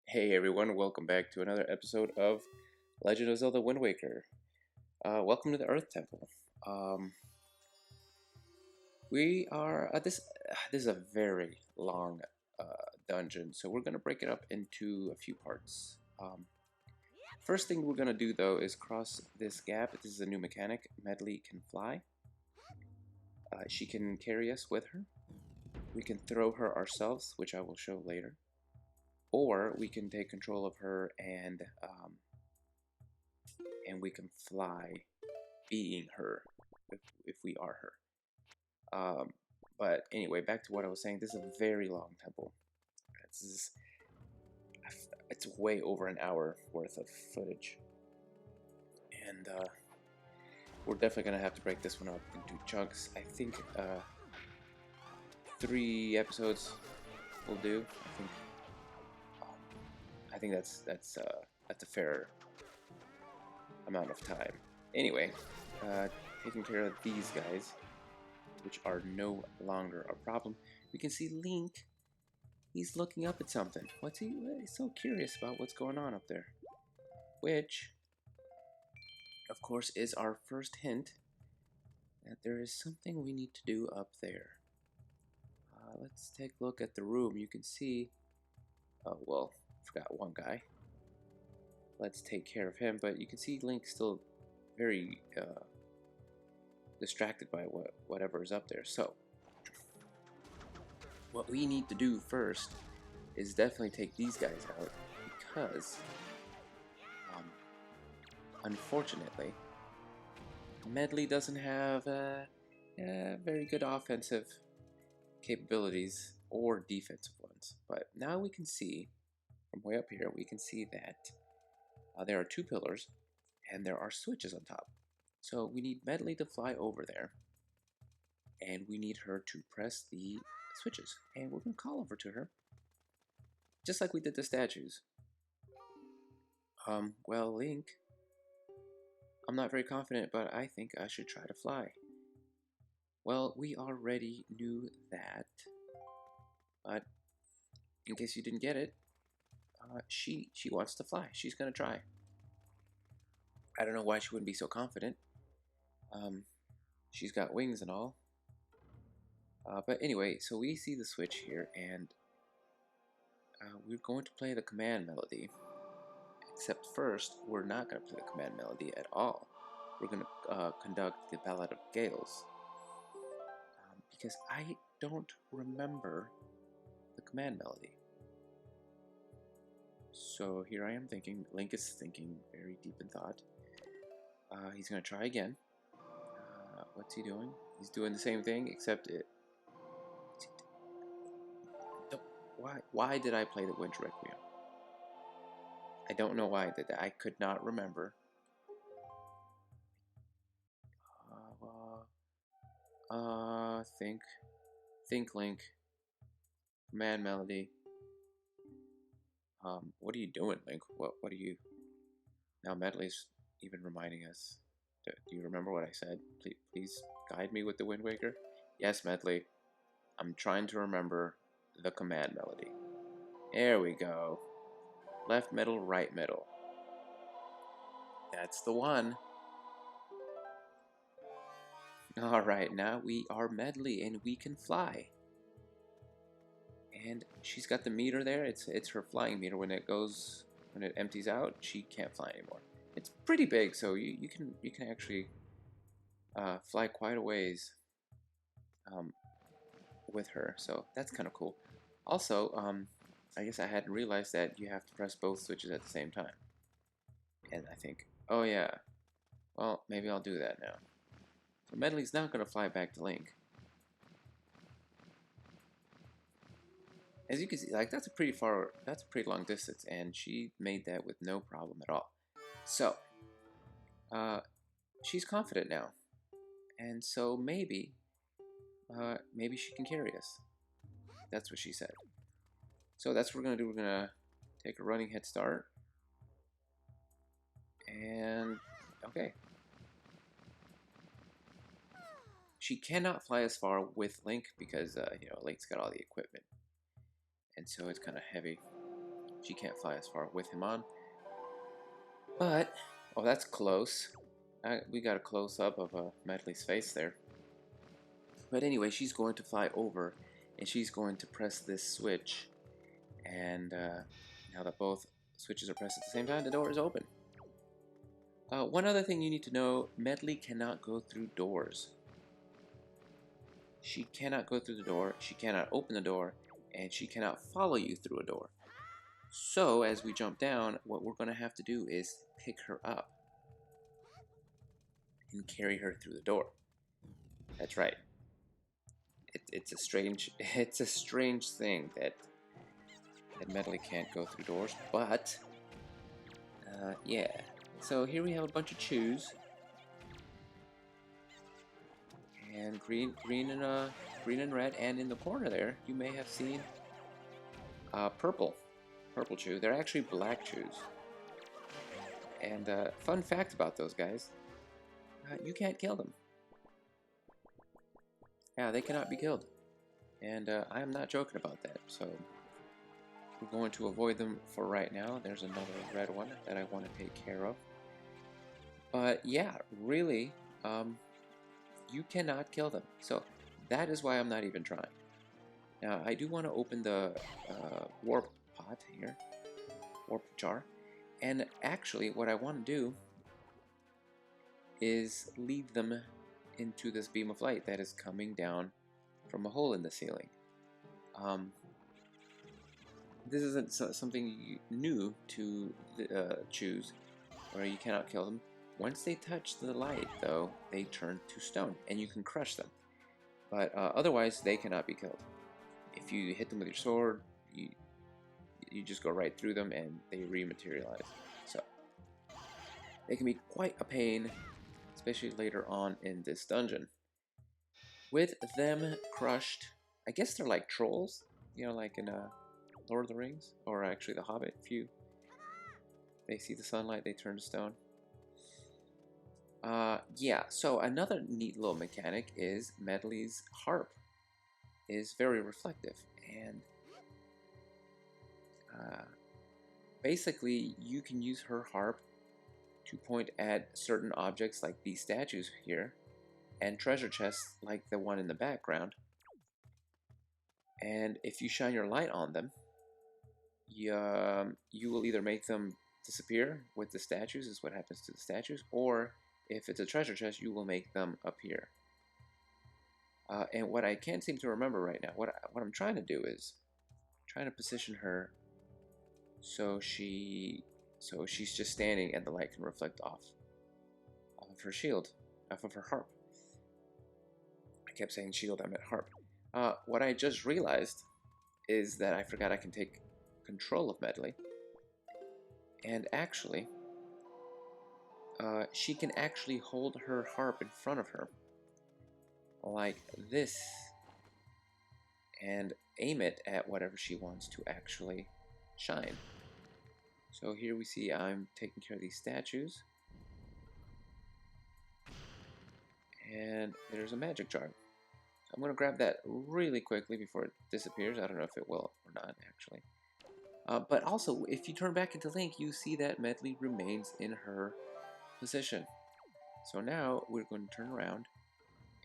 Hey everyone, welcome back to another episode of Legend of Zelda Wind Waker. Welcome to the Earth Temple. Um, we are this. This is a very long dungeon, so we're gonna break it up into a few parts. First thing we're gonna do though is cross this gap. This is a new mechanic. Medli can fly. She can carry us with her. We can throw her ourselves, which I will show later, or we can take control of her and we can fly being her if we are her. Um, but anyway, back to what I was saying. This is a very long temple. This is it's way over an hour worth of footage, and we're definitely gonna have to break this one up into chunks. I think 3 episodes will do. I think that's a fair amount of time. Anyway, taking care of these guys, which are no longer a problem. We can see Link. He's looking up at something. He's so curious about what's going on up there. Which, of course, is our first hint that there is something we need to do up there. Let's take a look at the room. You can see, well, forgot one guy. Let's take care of him, but you can see Link still very distracted by whatever is up there. So, what we need to do first is definitely take these guys out because, unfortunately, Medli doesn't have very good offensive capabilities or defensive ones. But now we can see, from way up here, we can see that there are two pillars and there are switches on top. So we need Medli to fly over there and we need her to press the switches. And we're going to call over to her, just like we did the statues. Well, Link, I'm not very confident, but I think I should try to fly. Well, we already knew that, but in case you didn't get it, she wants to fly. She's gonna try. I don't know why she wouldn't be so confident. She's got wings and all. But anyway, so we see the switch here, and we're going to play the command melody. Except first, we're not going to play the command melody at all. We're going to conduct the Ballad of Gales. Because I don't remember the command melody. So here I am thinking, Link is thinking very deep in thought. He's going to try again. What's he doing? He's doing the same thing, except it... Why did I play the Winter Requiem? I don't know why I did that. I could not remember. Think Link. Command melody. What are you doing, Link? What are you... Now Medley's even reminding us. Do you remember what I said? Please guide me with the Wind Waker. Yes, Medley. I'm trying to remember the command melody. There we go. Left middle, right middle. That's the one. Alright, now we are Medley and we can fly. And she's got the meter there. It's her flying meter. When it empties out, she can't fly anymore. It's pretty big, so you can actually fly quite a ways with her. So that's kind of cool. Also, I guess I hadn't realized that you have to press both switches at the same time. And I think, oh yeah, well, maybe I'll do that now. So Medley's not going to fly back to Link. As you can see, like that's a pretty long distance, and she made that with no problem at all. So, she's confident now, and so maybe she can carry us. That's what she said. So that's what we're gonna do. We're gonna take a running head start, and okay. She cannot fly as far with Link because Link's got all the equipment, and so it's kind of heavy. She can't fly as far with him on. But, oh, that's close. We got a close-up of Medli's face there. But anyway, she's going to fly over, and she's going to press this switch. And now that both switches are pressed at the same time, the door is open. One other thing you need to know, Medli cannot go through doors. She cannot go through the door, she cannot open the door, and she cannot follow you through a door. So, as we jump down, what we're going to have to do is pick her up and carry her through the door. That's right. It's a strange thing that Medli can't go through doors, but yeah. So here we have a bunch of chews, and green and red, and in the corner there you may have seen purple chew. They're actually black chews. And fun fact about those guys, you can't kill them. Yeah, they cannot be killed. And I am not joking about that. So we're going to avoid them for right now. There's another red one that I want to take care of. But yeah, really, you cannot kill them. So that is why I'm not even trying. Now, I do want to open the warp pot here, warp jar. And actually, what I want to do is lead them into this beam of light that is coming down from a hole in the ceiling. This isn't something new to choose, where you cannot kill them. Once they touch the light, though, they turn to stone, and you can crush them. But otherwise, they cannot be killed. If you hit them with your sword, you just go right through them, and they rematerialize. So they can be quite a pain, especially later on in this dungeon. With them crushed, I guess they're like trolls, you know, like in Lord of the Rings, or actually The Hobbit. If they see the sunlight, they turn to stone. Yeah, so another neat little mechanic is Medli's harp is very reflective, and basically you can use her harp to point at certain objects like these statues here, and treasure chests like the one in the background. And if you shine your light on them, you will either make them disappear with the statues, is what happens to the statues, or if it's a treasure chest, you will make them appear. And what I can't seem to remember right now, what I'm trying to do is trying to position her so she's just standing and the light can reflect off of her shield, off of her harp. I kept saying shield, I meant harp. What I just realized is that I forgot I can take control of Medli, and actually she can actually hold her harp in front of her like this and aim it at whatever she wants to actually shine. So here we see I'm taking care of these statues, and there's a magic jar. I'm going to grab that really quickly before it disappears. I don't know if it will or not, actually. But also, if you turn back into Link, you see that Medli remains in her position. So now we're going to turn around,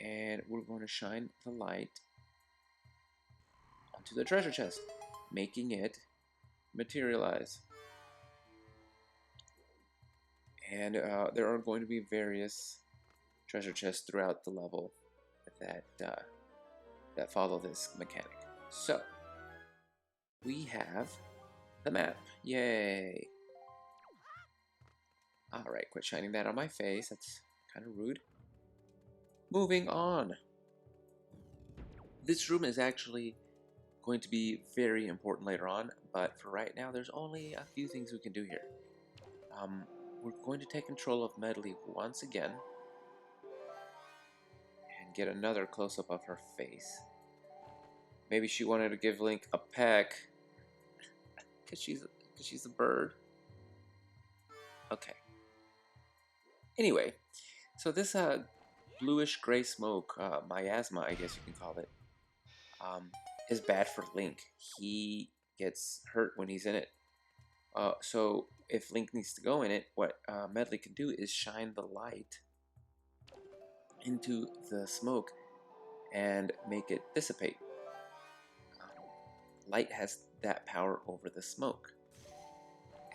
and we're going to shine the light onto the treasure chest, making it materialize. And there are going to be various treasure chests throughout the level that follow this mechanic. So we have the map. Yay! Alright, quit shining that on my face. That's kind of rude. Moving on. This room is actually going to be very important later on, but for right now, there's only a few things we can do here. We're going to take control of Medli once again and get another close-up of her face. Maybe she wanted to give Link a peck because she's a bird. Okay. Anyway, so this bluish gray smoke, miasma, I guess you can call it, is bad for Link. He gets hurt when he's in it. So if Link needs to go in it, what Medli can do is shine the light into the smoke and make it dissipate. Light has that power over the smoke.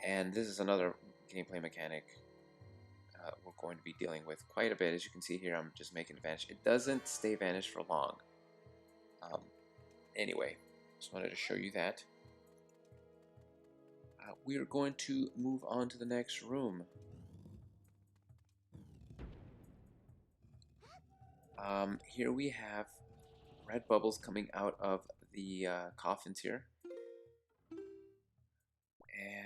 And this is another gameplay mechanic we're going to be dealing with quite a bit. As you can see here, I'm just making it vanish. It doesn't stay vanished for long. Anyway, just wanted to show you that. We are going to move on to the next room. Here we have red bubbles coming out of the coffins here.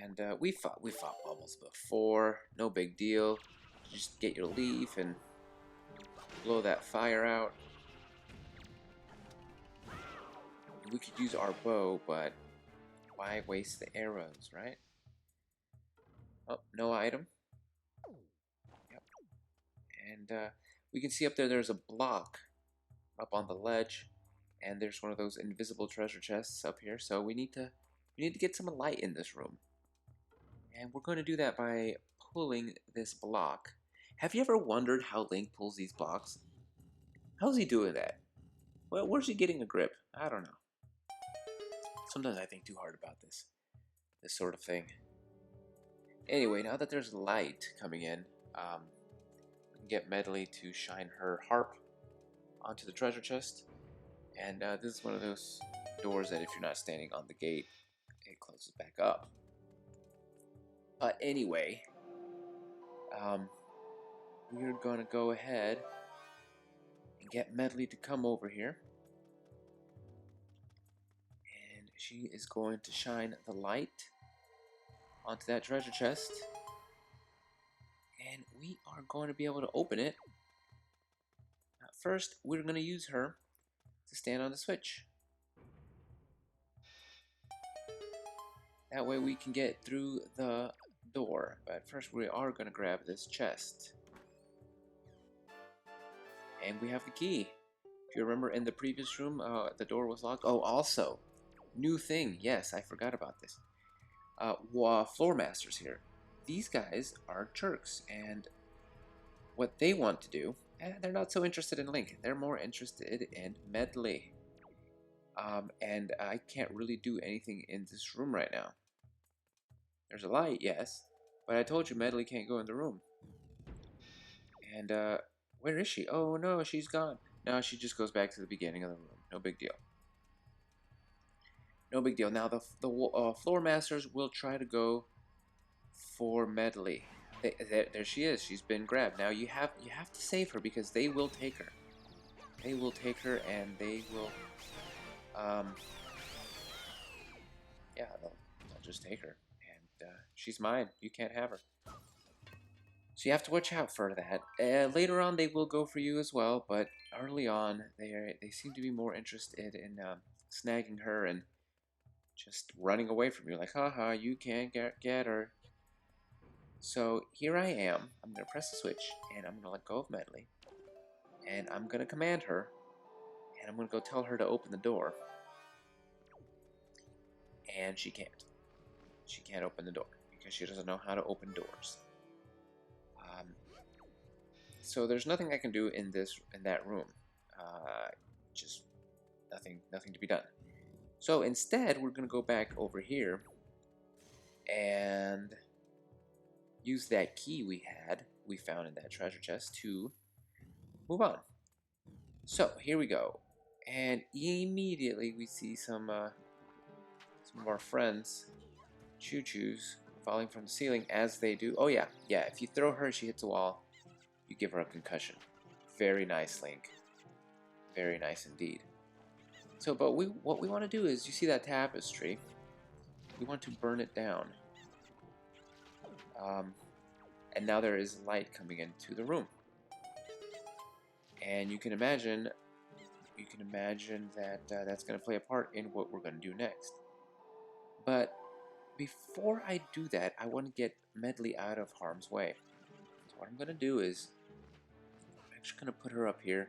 And we fought bubbles before, no big deal. Just get your leaf and blow that fire out. We could use our bow, but why waste the arrows, right? Oh, no item. Yep. And we can see up there, there's a block up on the ledge, and there's one of those invisible treasure chests up here. So we need to get some light in this room, and we're going to do that by pulling this block. Have you ever wondered how Link pulls these blocks? How's he doing that? Well, where's he getting a grip? I don't know. Sometimes I think too hard about this sort of thing. Anyway, now that there's light coming in, we can get Medli to shine her harp onto the treasure chest. And this is one of those doors that if you're not standing on the gate, it closes back up. Anyway, we're going to go ahead and get Medli to come over here. And she is going to shine the light onto that treasure chest. And we are going to be able to open it. First, we're going to use her to stand on the switch. That way we can get through the door. But first we are going to grab this chest. And we have the key. If you remember in the previous room, the door was locked. Oh, also, new thing. Yes, I forgot about this. Floor masters here. These guys are jerks, and what they want to do, they're not so interested in Link. They're more interested in Medli. And I can't really do anything in this room right now. There's a light, yes, but I told you Medli can't go in the room. And where is she? Oh no, she's gone. Now she just goes back to the beginning of the room. No big deal. No big deal. Now the floor masters will try to go for Medli. There she is. She's been grabbed. Now you have to save her because they will take her. They will take her, and they will yeah, they'll just take her, and she's mine. You can't have her. So you have to watch out for that. Later on, they will go for you as well, but early on, they seem to be more interested in snagging her and just running away from you. Like, haha, you can't get her. So here I am. I'm going to press the switch, and I'm going to let go of Medli. And I'm going to command her, and I'm going to go tell her to open the door. And she can't. She can't open the door because she doesn't know how to open doors. So there's nothing I can do in that room. Just nothing to be done. So instead, we're going to go back over here and use that key we found in that treasure chest to move on. So here we go, and immediately we see some of our friends, choo-choos, falling from the ceiling as they do. Oh yeah, if you throw her, she hits a wall. You give her a concussion. Very nice, Link. Very nice indeed. So, but what we want to do is, you see that tapestry? We want to burn it down. And now there is light coming into the room. And you can imagine that that's going to play a part in what we're going to do next. But before I do that, I want to get Medli out of harm's way. So what I'm going to do is, I'm actually going to put her up here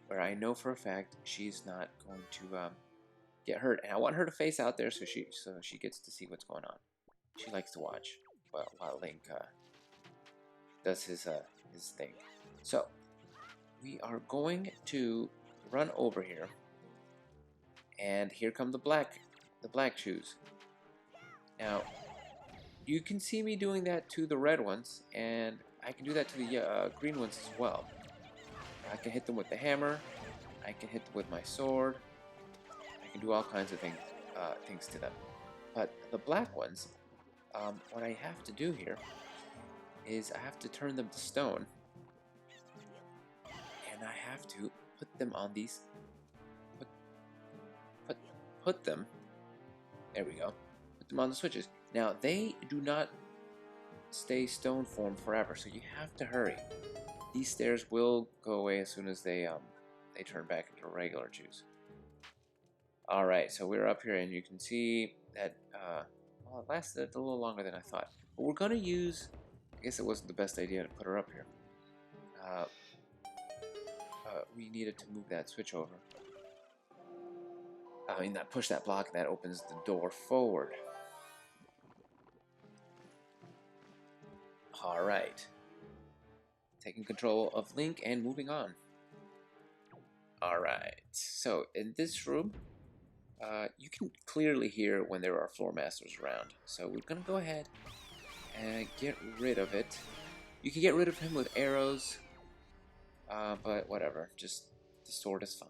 where I know for a fact she's not going to get hurt. And I want her to face out there so she gets to see what's going on. She likes to watch while Link does his thing. So we are going to run over here, and here come the black shoes. Now you can see me doing that to the red ones, and I can do that to the green ones as well. I can hit them with the hammer. I can hit them with my sword. I can do all kinds of things to them. But the black ones, what I have to do here is I have to turn them to stone, and I have to put them on these. Put them. There we go. Put them on the switches. Now they do not stay stone form forever, so you have to hurry. These stairs will go away as soon as they turn back into regular shoes. All right, so we're up here, and you can see that well, it lasted a little longer than I thought. But we're gonna use. I guess it wasn't the best idea to put her up here. We needed to move that switch over. I mean, that push that block, and that opens the door forward. All right. Taking control of Link and moving on. Alright, so in this room, you can clearly hear when there are floor masters around. So we're going to go ahead and get rid of it. You can get rid of him with arrows, but whatever, just the sword is fine.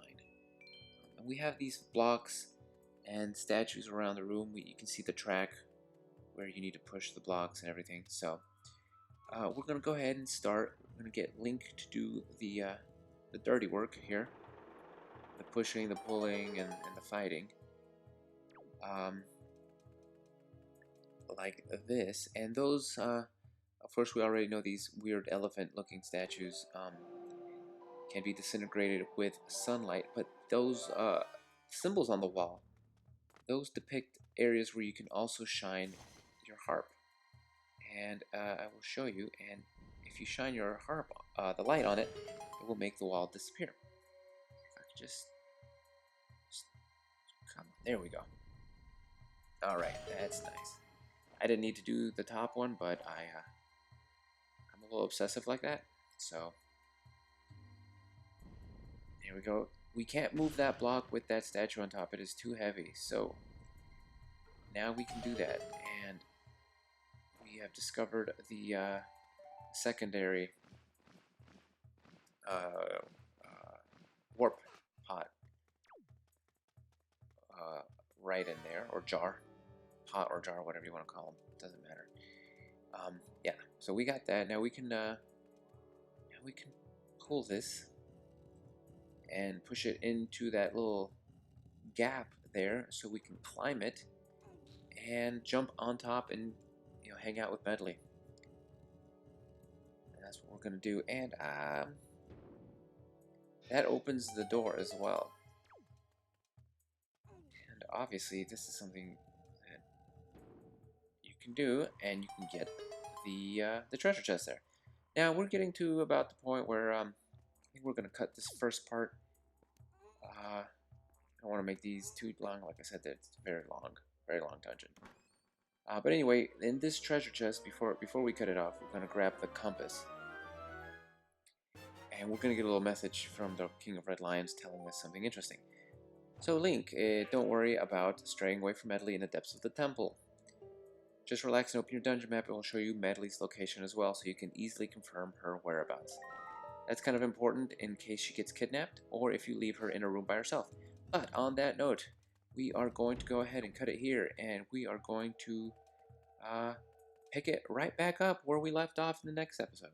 And we have these blocks and statues around the room. You can see the track where you need to push the blocks and everything. So we're going to go ahead and start. We're going to get Link to do the dirty work here. The pushing, the pulling, and the fighting. Like this. And those, of course, we already know these weird elephant-looking statues can be disintegrated with sunlight. But those symbols on the wall, those depict areas where you can also shine your harp. And I will show you. And if you shine your harp, the light on it, it will make the wall disappear. If I could just come on. There we go. Alright, that's nice. I didn't need to do the top one, but I'm a little obsessive like that. So, there we go. We can't move that block with that statue on top. It is too heavy. So, now we can do that. And we have discovered the secondary warp pot right in there, or jar, pot or jar, whatever you want to call them, doesn't matter. Yeah, so we got that. Now we can pull this and push it into that little gap there, so we can climb it and jump on top and hang out with Medli. And that's what we're gonna do. And that opens the door as well. And obviously, this is something that you can do, and you can get the treasure chest there. Now we're getting to about the point where I think we're gonna cut this first part. I don't want to make these too long. Like I said, it's a very long dungeon. But anyway, in this treasure chest, before we cut it off, we're gonna grab the compass, and we're gonna get a little message from the King of Red Lions telling us something interesting. So Link, don't worry about straying away from Medli in the depths of the temple. Just relax and open your dungeon map. It will show you Medli's location as well, so you can easily confirm her whereabouts. That's kind of important in case she gets kidnapped, or if you leave her in a room by herself. But on that note, we are going to go ahead and cut it here, and we are going to pick it right back up where we left off in the next episode.